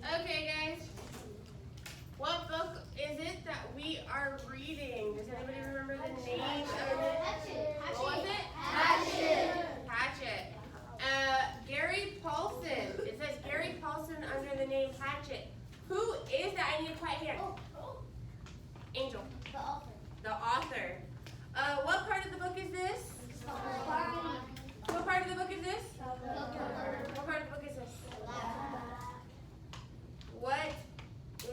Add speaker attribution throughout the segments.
Speaker 1: Okay, guys. What book is it that we are reading? Does anybody remember the name of it?
Speaker 2: Hatchet.
Speaker 1: What was it?
Speaker 2: Hatchet.
Speaker 1: Hatchet. Gary Paulson. It says Gary Paulson under the name Hatchet. Who is that? I need a quiet hand. Angel.
Speaker 2: The author.
Speaker 1: The author. What part of the book is this? What part of the book is this? What part of the book is this? What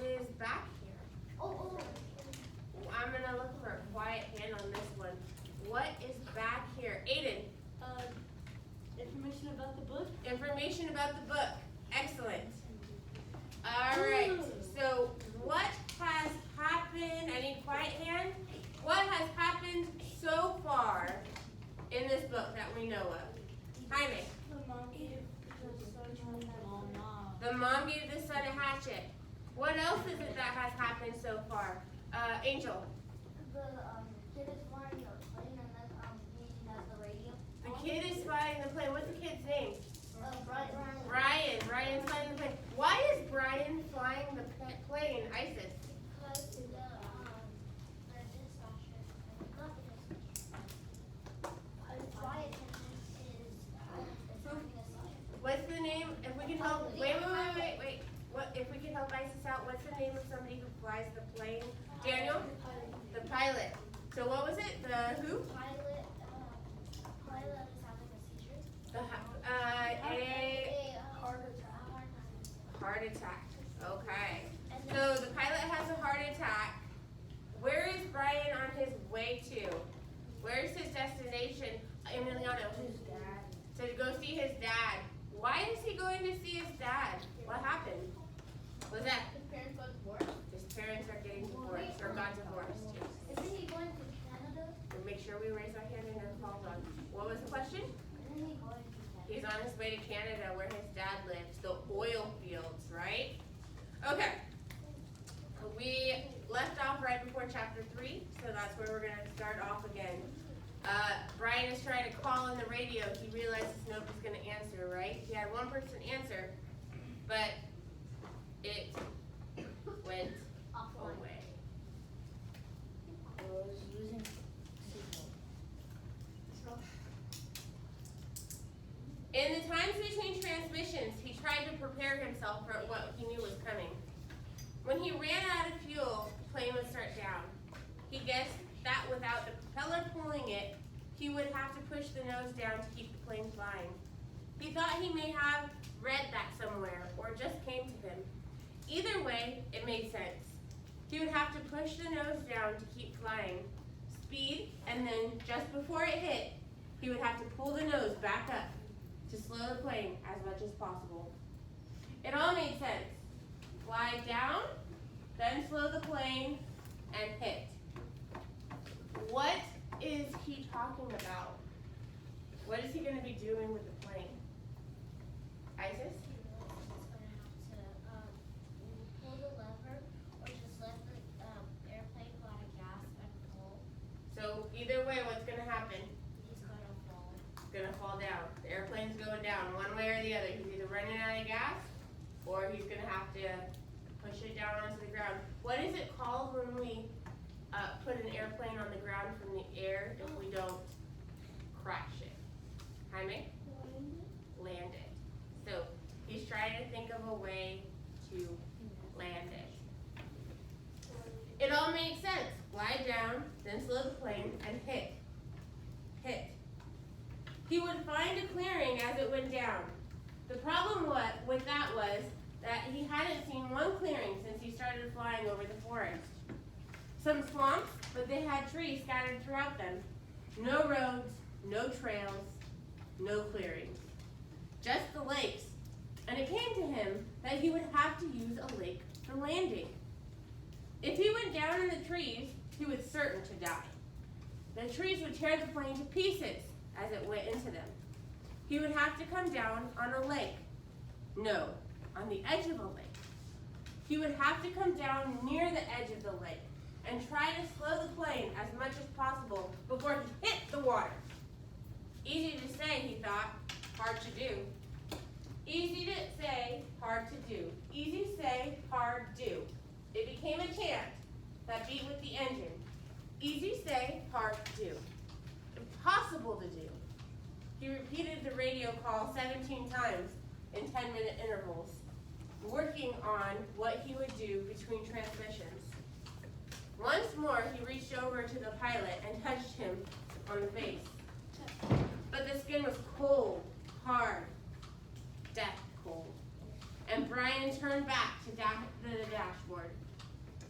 Speaker 1: is back here? I'm going to look for a quiet hand on this one. What is back here? Aiden.
Speaker 3: Information about the book.
Speaker 1: Information about the book. Excellent. All right. So what has happened? I need a quiet hand. What has happened so far in this book that we know of? Jaime. The mom gave the son a hatchet. What else is it that has happened so far? Angel.
Speaker 2: The kid is flying the plane and then he has the radio.
Speaker 1: The kid is flying the plane. What's the kid's name?
Speaker 2: Brian.
Speaker 1: Brian's flying the plane. Why is Brian flying the plane, Isis?
Speaker 2: Because the dispatcher, not the dispatcher. Flight attendant is having a session.
Speaker 1: What's the name? If we can help, wait. What if we can help Isis out? What's the name of somebody who flies the plane? Daniel? The pilot. So what was it? The who?
Speaker 2: Pilot is having a seizure.
Speaker 1: The
Speaker 2: A
Speaker 1: heart attack. Okay. So the pilot has a heart attack. Where is Brian on his way to? Where's his destination? Emiliano. To go see his dad. Why is he going to see his dad? What happened? What's that?
Speaker 2: His parents got divorced.
Speaker 1: His parents are getting divorced or got divorced.
Speaker 2: Isn't he going to Canada?
Speaker 1: We'll make sure we raise our hand and they're called on. What was the question?
Speaker 2: Isn't he going to Canada?
Speaker 1: He's on his way to Canada where his dad lives, the oil fields, right? Okay. We left off right before chapter 3, so that's where we're going to start off again. Brian is trying to call on the radio. He realizes nobody's going to answer, right? He had one person answer, but it went away. In the times between transmissions, he tried to prepare himself for what he knew was coming. When he ran out of fuel, the plane would start down. He guessed that without the propeller pulling it, he would have to push the nose down to keep the plane flying. He thought he may have read that somewhere, or just came to him. Either way, it made sense. He would have to push the nose down to keep flying. Speed, and then just before it hit, he would have to pull the nose back up to slow the plane as much as possible. It all made sense. Fly down, then slow the plane, and hit. What is he talking about? What is he going to be doing with the plane? Isis?
Speaker 2: He's going to have to pull the lever or just let the airplane go out of gas and pull.
Speaker 1: So either way, what's going to happen?
Speaker 2: He's going to fall.
Speaker 1: It's going to fall down. The airplane's going down one way or the other. He's either running out of gas or he's going to have to push it down onto the ground. What is it called when we put an airplane on the ground from the air if we don't crash it? Jaime? Land it. So he's trying to think of a way to land it. It all makes sense. Glide down, then slow the plane, and hit. Hit. He would find a clearing as it went down. The problem with that was that he hadn't seen one clearing since he started flying over the forest. Some swamps, but they had trees scattered throughout them. No roads, no trails, no clearings. Just the lakes. And it came to him that he would have to use a lake for landing. If he went down in the trees, he was certain to die. The trees would tear the plane to pieces as it went into them. He would have to come down on a lake. No, on the edge of a lake. He would have to come down near the edge of the lake and try to slow the plane as much as possible before he hit the water. Easy to say, he thought, hard to do. Easy to say, hard to do. Easy to say, beat with the engine. Easy say, hard to do. Impossible to do. He repeated the radio call 17 times in 10-minute intervals, working on what he would do between transmissions. Once more, he reached over to the pilot and touched him on the face. But the skin was cold, hard, death cold. And Brian turned back to the dashboard.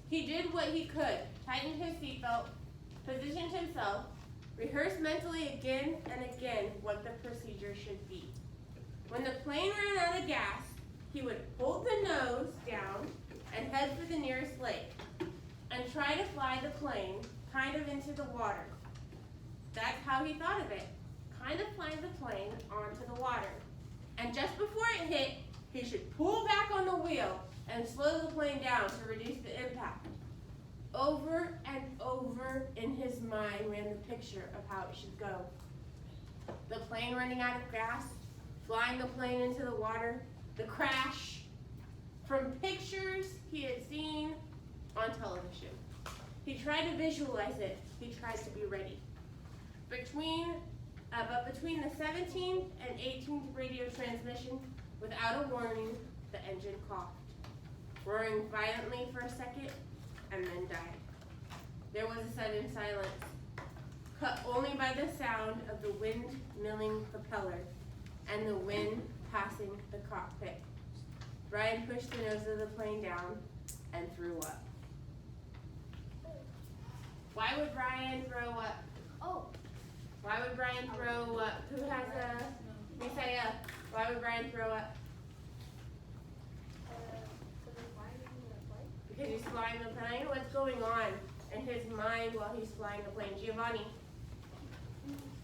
Speaker 1: He did what he could, tightened his seatbelt, positioned himself, rehearsed mentally again and again what the procedure should be. When the plane ran out of gas, he would hold the nose down and head for the nearest lake and try to fly the plane kind of into the water. That's how he thought of it, kind of fly the plane onto the water. And just before it hit, he should pull back on the wheel and slow the plane down to reduce the impact. Over and over in his mind ran the picture of how it should go. The plane running out of gas, flying the plane into the water, the crash. From pictures he had seen on television. He tried to visualize it. He tried to be ready. But between the 17th and 18th radio transmission, without a warning, the engine coughed, roaring violently for a second, and then died. There was a sudden silence, cut only by the sound of the wind milling propeller and the wind passing the cockpit. Brian pushed the nose of the plane down and threw up. Why would Brian throw up?
Speaker 2: Oh.
Speaker 1: Why would Brian throw up? Who has a Messiah? Why would Brian throw up? Because he's flying the plane. What's going on in his mind while he's flying the plane? Giovanni.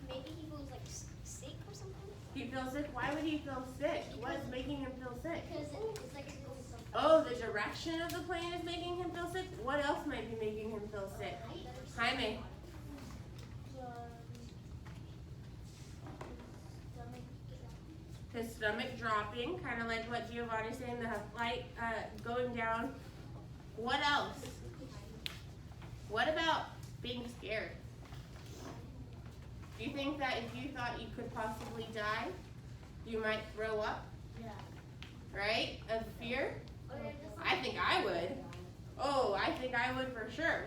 Speaker 2: Maybe he feels like sick or something.
Speaker 1: He feels sick? Why would he feel sick? What is making him feel sick?
Speaker 2: Because it's like it's going so fast.
Speaker 1: Oh, the direction of the plane is making him feel sick? What else might be making him feel sick? Jaime. His stomach dropping, kind of like what Giovanni's saying, the flight going down. What else? What about being scared? Do you think that if you thought you could possibly die, you might throw up?
Speaker 2: Yeah.
Speaker 1: Right? Of fear?
Speaker 2: Or just
Speaker 1: I think I would. Oh, I think I would for sure.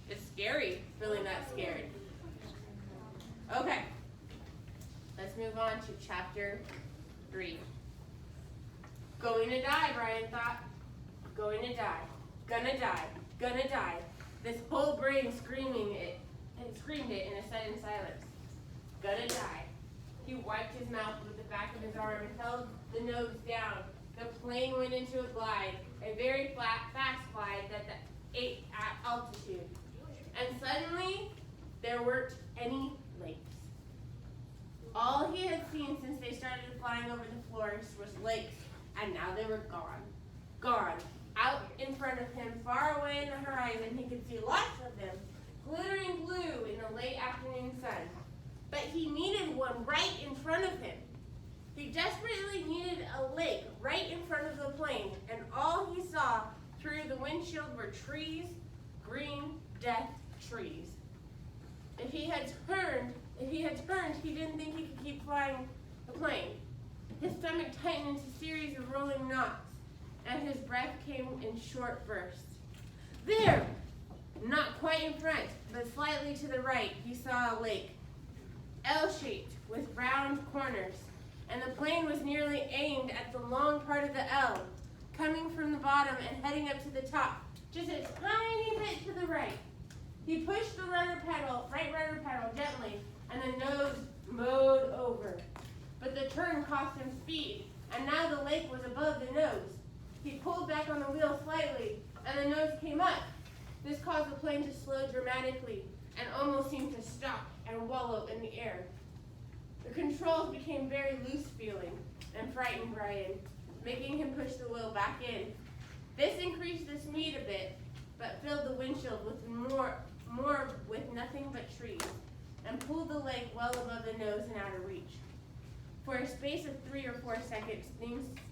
Speaker 1: It's scary, feeling that scared. Okay. Let's move on to chapter 3. Going to die, Brian thought. Going to die. Gonna die. Gonna die. This whole brain screamed it in a sudden silence. Gonna die. He wiped his mouth with the back of his arm and held the nose down. The plane went into a glide, a very fast glide at altitude. And suddenly, there weren't any lakes. All he had seen since they started flying over the floors was lakes, and now they were gone. Gone. Out in front of him, far away in the horizon, he could see lots of them, glittering blue in the late afternoon sun. But he needed one right in front of him. He desperately needed a lake right in front of the plane, and all he saw through the windshield were trees, green, death trees. If he had turned, he didn't think he could keep flying the plane. His stomach tightened into a series of rolling knots, and his breath came in short bursts. There! Not quite in front, but slightly to the right, he saw a lake. L-shaped, with round corners, and the plane was nearly aimed at the long part of the L, coming from the bottom and heading up to the top, just a tiny bit to the right. He pushed the right rudder pedal gently, and the nose mowed over. But the turn cost him speed, and now the lake was above the nose. He pulled back on the wheel slightly, and the nose came up. This caused the plane to slow dramatically, and almost seemed to stop and wallow in the air. The controls became very loose feeling, and frightened Brian, making him push the wheel back in. This increased the speed a bit, but filled the windshield with more with nothing but trees, and pulled the lake well above the nose and out of reach. For a space of 3 or 4 seconds,